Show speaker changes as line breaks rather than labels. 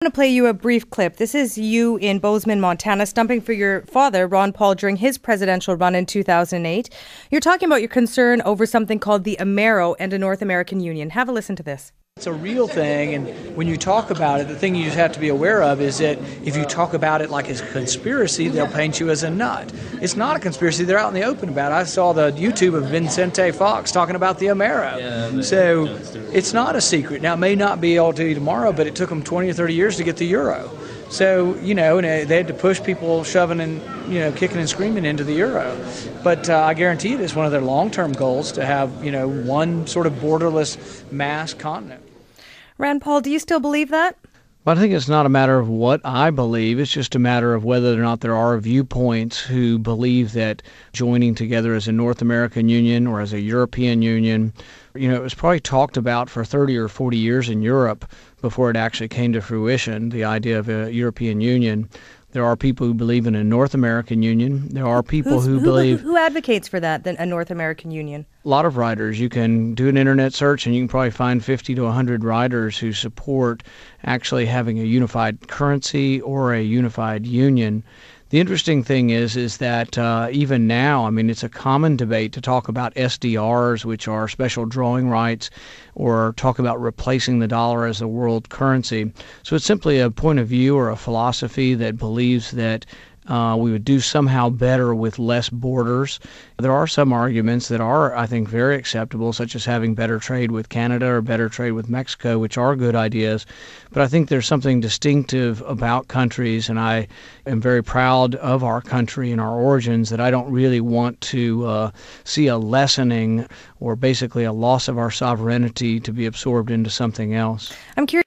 I'm going to play you a brief clip. This is you in Bozeman, Montana, stumping for your father, Ron Paul, during his presidential run in 2008. You're talking about your concern over something called the Amero and a North American Union. Have a listen to this.
It's a real thing, and when you talk about it, the thing you just have to be aware of is that if you talk about it like it's a conspiracy, they'll paint you as a nut. It's not a conspiracy. They're out in the open about it. I saw the YouTube of Vicente Fox talking about the Amero. So it's not a secret. Now, it may not be all to you tomorrow, but it took them 20 or 30 years to get the euro. So, and they had to push people shoving and, kicking and screaming into the euro. But I guarantee it is one of their long-term goals to have, one sort of borderless mass continent.
Rand Paul, do you still believe that?
Well, I think it's not a matter of what I believe. It's just a matter of whether or not there are viewpoints who believe that joining together as a North American Union or as a European Union, it was probably talked about for 30 or 40 years in Europe before it actually came to fruition, the idea of a European Union. There are people who believe in a North American Union. There are people who believe...
Who advocates for that, a North American Union?
A lot of writers. You can do an internet search and you can probably find 50 to 100 writers who support actually having a unified currency or a unified union. The interesting thing is that even now, it's a common debate to talk about SDRs, which are special drawing rights, or talk about replacing the dollar as a world currency. So it's simply a point of view or a philosophy that believes that we would do somehow better with less borders. There are some arguments that are, I think, very acceptable, such as having better trade with Canada or better trade with Mexico, which are good ideas. But I think there's something distinctive about countries, and I am very proud of our country and our origins, that I don't really want to see a lessening or basically a loss of our sovereignty to be absorbed into something else.
I'm curious.